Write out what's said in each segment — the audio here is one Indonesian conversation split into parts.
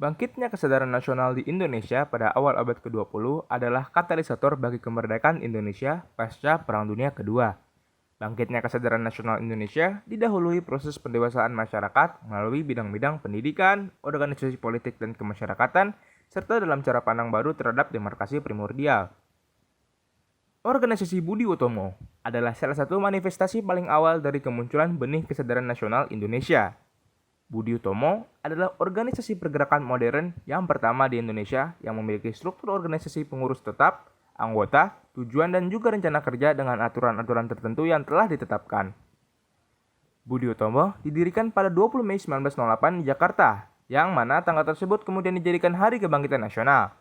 Bangkitnya kesadaran nasional di Indonesia pada awal abad ke-20 adalah katalisator bagi kemerdekaan Indonesia pasca Perang Dunia Kedua. Bangkitnya kesadaran nasional Indonesia didahului proses pendewasaan masyarakat melalui bidang-bidang pendidikan, organisasi politik dan kemasyarakatan, serta dalam cara pandang baru terhadap demarkasi primordial. Organisasi Budi Utomo adalah salah satu manifestasi paling awal dari kemunculan benih kesadaran nasional Indonesia. Budi Utomo adalah organisasi pergerakan modern yang pertama di Indonesia yang memiliki struktur organisasi pengurus tetap, anggota, tujuan dan juga rencana kerja dengan aturan-aturan tertentu yang telah ditetapkan. Budi Utomo didirikan pada 20 Mei 1908 di Jakarta, yang mana tanggal tersebut kemudian dijadikan Hari Kebangkitan Nasional.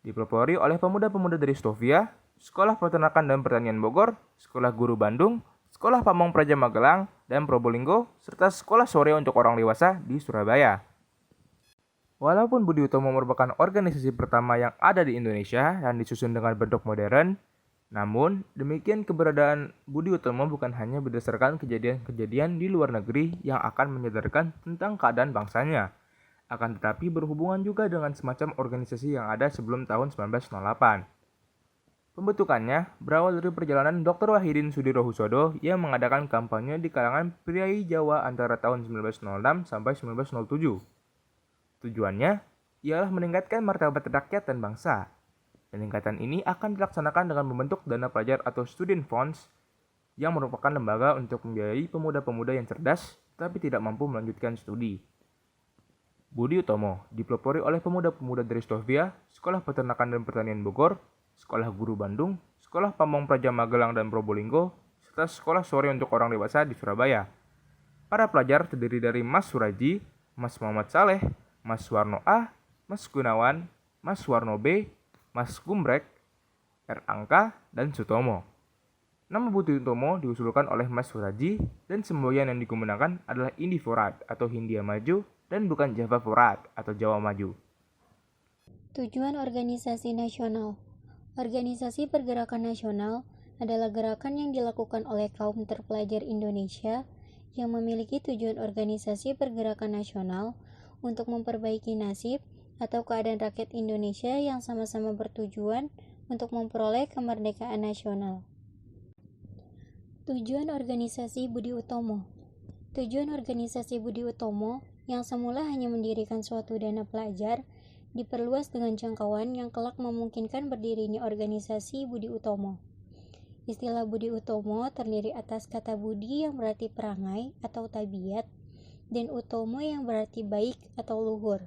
Dipelopori oleh pemuda-pemuda dari Stovia, Sekolah Peternakan dan Pertanian Bogor, Sekolah Guru Bandung, Sekolah Pamong Praja Magelang, dan Probolinggo, serta sekolah sore untuk orang dewasa di Surabaya. Walaupun Budi Utomo merupakan organisasi pertama yang ada di Indonesia dan disusun dengan bentuk modern, namun demikian keberadaan Budi Utomo bukan hanya berdasarkan kejadian-kejadian di luar negeri yang akan menyadarkan tentang keadaan bangsanya, akan tetapi berhubungan juga dengan semacam organisasi yang ada sebelum tahun 1908. Pembentukannya berawal dari perjalanan Dr. Wahidin Sudirohusodo yang mengadakan kampanye di kalangan priai Jawa antara tahun 1906 sampai 1907. Tujuannya ialah meningkatkan martabat rakyat dan bangsa. Peningkatan ini akan dilaksanakan dengan membentuk dana pelajar atau student funds yang merupakan lembaga untuk membiayai pemuda-pemuda yang cerdas tapi tidak mampu melanjutkan studi. Budi Utomo dipelopori oleh pemuda-pemuda dari Stovia, Sekolah Peternakan dan Pertanian Bogor, Sekolah Guru Bandung, Sekolah Pamong Praja Magelang dan Probolinggo, serta sekolah sore untuk orang dewasa di Surabaya. Para pelajar terdiri dari Mas Suraji, Mas Muhammad Saleh, Mas Warno A, Mas Gunawan, Mas Warno B, Mas Gumbrek, R. Angka, dan Sutomo. Nama Budi Utomo diusulkan oleh Mas Suraji dan semboyan yang digunakan adalah Indi Forad atau Hindia Maju dan bukan Java Forad atau Jawa Maju. Tujuan organisasi nasional. Organisasi pergerakan nasional adalah gerakan yang dilakukan oleh kaum terpelajar Indonesia yang memiliki tujuan organisasi pergerakan nasional untuk memperbaiki nasib atau keadaan rakyat Indonesia yang sama-sama bertujuan untuk memperoleh kemerdekaan nasional. Tujuan organisasi Budi Utomo. Tujuan organisasi Budi Utomo yang semula hanya mendirikan suatu dana pelajar diperluas dengan jangkauan yang kelak memungkinkan berdirinya organisasi Budi Utomo. Istilah Budi Utomo terdiri atas kata budi yang berarti perangai atau tabiat dan utomo yang berarti baik atau luhur.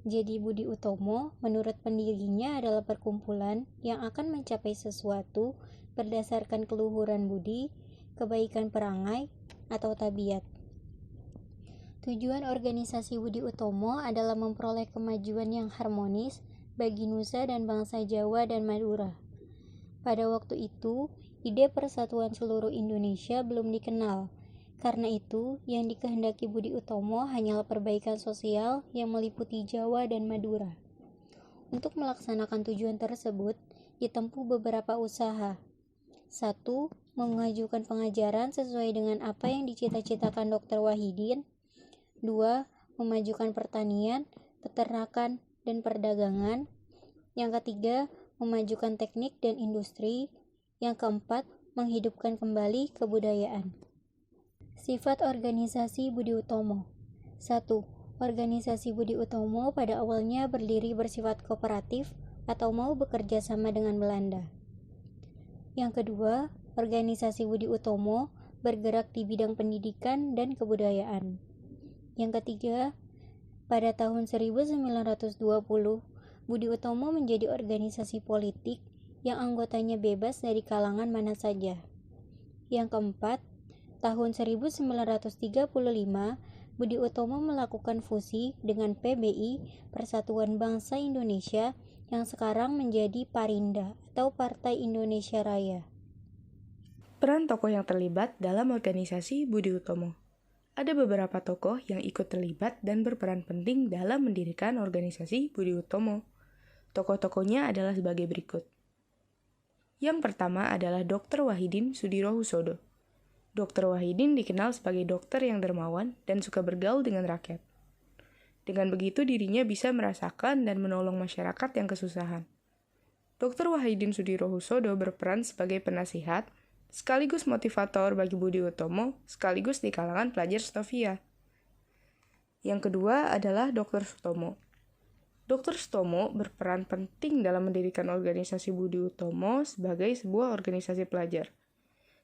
Jadi Budi Utomo menurut pendirinya adalah perkumpulan yang akan mencapai sesuatu berdasarkan keluhuran budi, kebaikan perangai, atau tabiat. Tujuan organisasi Budi Utomo adalah memperoleh kemajuan yang harmonis bagi nusa dan bangsa Jawa dan Madura. Pada waktu itu, ide persatuan seluruh Indonesia belum dikenal. Karena itu, yang dikehendaki Budi Utomo hanyalah perbaikan sosial yang meliputi Jawa dan Madura. Untuk melaksanakan tujuan tersebut, ditempuh beberapa usaha. 1. Mengajukan pengajaran sesuai dengan apa yang dicita-citakan Dr. Wahidin. 2. Memajukan pertanian, peternakan, dan perdagangan. Yang ketiga, memajukan teknik dan industri. Yang keempat, menghidupkan kembali kebudayaan. Sifat organisasi Budi Utomo. 1. Organisasi Budi Utomo pada awalnya berdiri bersifat kooperatif atau mau bekerja sama dengan Belanda. Yang kedua, organisasi Budi Utomo bergerak di bidang pendidikan dan kebudayaan. Yang ketiga, pada tahun 1920, Budi Utomo menjadi organisasi politik yang anggotanya bebas dari kalangan mana saja. Yang keempat, tahun 1935, Budi Utomo melakukan fusi dengan PBI, Persatuan Bangsa Indonesia, yang sekarang menjadi Parinda atau Partai Indonesia Raya. Peran tokoh yang terlibat dalam organisasi Budi Utomo. Ada beberapa tokoh yang ikut terlibat dan berperan penting dalam mendirikan organisasi Budi Utomo. Tokoh-tokohnya adalah sebagai berikut. Yang pertama adalah Dr. Wahidin Sudirohusodo. Dr. Wahidin dikenal sebagai dokter yang dermawan dan suka bergaul dengan rakyat. Dengan begitu dirinya bisa merasakan dan menolong masyarakat yang kesusahan. Dr. Wahidin Sudirohusodo berperan sebagai penasihat, sekaligus motivator bagi Budi Utomo, sekaligus di kalangan pelajar Stovia. Yang kedua adalah Dr. Sutomo. Dr. Sutomo berperan penting dalam mendirikan organisasi Budi Utomo sebagai sebuah organisasi pelajar.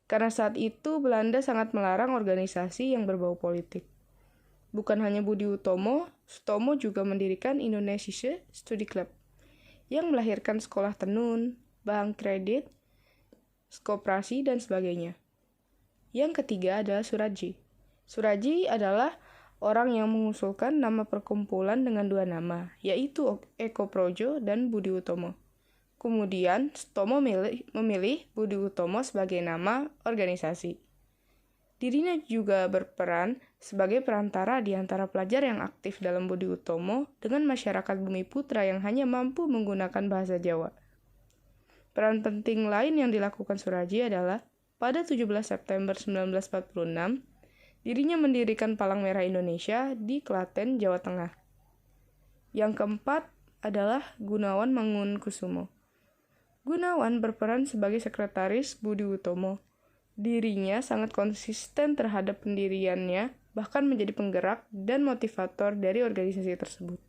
Karena saat itu Belanda sangat melarang organisasi yang berbau politik. Bukan hanya Budi Utomo, Sutomo juga mendirikan Indonesische Studi Club yang melahirkan sekolah tenun, bank kredit, koperasi, dan sebagainya. Yang ketiga adalah Suraji. Suraji adalah orang yang mengusulkan nama perkumpulan dengan dua nama, yaitu Eko Projo dan Budi Utomo. Kemudian, Sutomo memilih Budi Utomo sebagai nama organisasi. Dirinya juga berperan sebagai perantara di antara pelajar yang aktif dalam Budi Utomo dengan masyarakat Bumi Putra yang hanya mampu menggunakan bahasa Jawa. Peran penting lain yang dilakukan Suraji adalah pada 17 September 1946, dirinya mendirikan Palang Merah Indonesia di Klaten, Jawa Tengah. Yang keempat adalah Gunawan Mangunkusumo. Gunawan berperan sebagai sekretaris Budi Utomo. Dirinya sangat konsisten terhadap pendiriannya, bahkan menjadi penggerak dan motivator dari organisasi tersebut.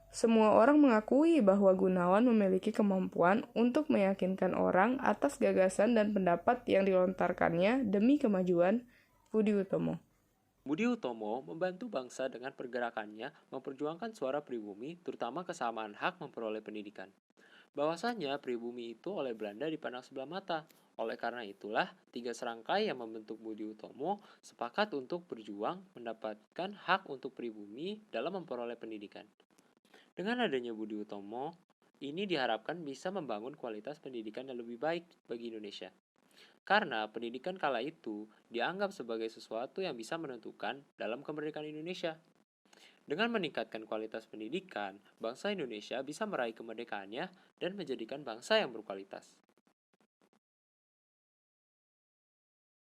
Semua orang mengakui bahwa Gunawan memiliki kemampuan untuk meyakinkan orang atas gagasan dan pendapat yang dilontarkannya demi kemajuan Budi Utomo. Budi Utomo membantu bangsa dengan pergerakannya memperjuangkan suara pribumi, terutama kesamaan hak memperoleh pendidikan. Bahwasanya pribumi itu oleh Belanda dipandang sebelah mata. Oleh karena itulah, 3 serangkai yang membentuk Budi Utomo sepakat untuk berjuang mendapatkan hak untuk pribumi dalam memperoleh pendidikan. Dengan adanya Budi Utomo, ini diharapkan bisa membangun kualitas pendidikan yang lebih baik bagi Indonesia. Karena pendidikan kala itu dianggap sebagai sesuatu yang bisa menentukan dalam kemerdekaan Indonesia. Dengan meningkatkan kualitas pendidikan, bangsa Indonesia bisa meraih kemerdekaannya dan menjadikan bangsa yang berkualitas.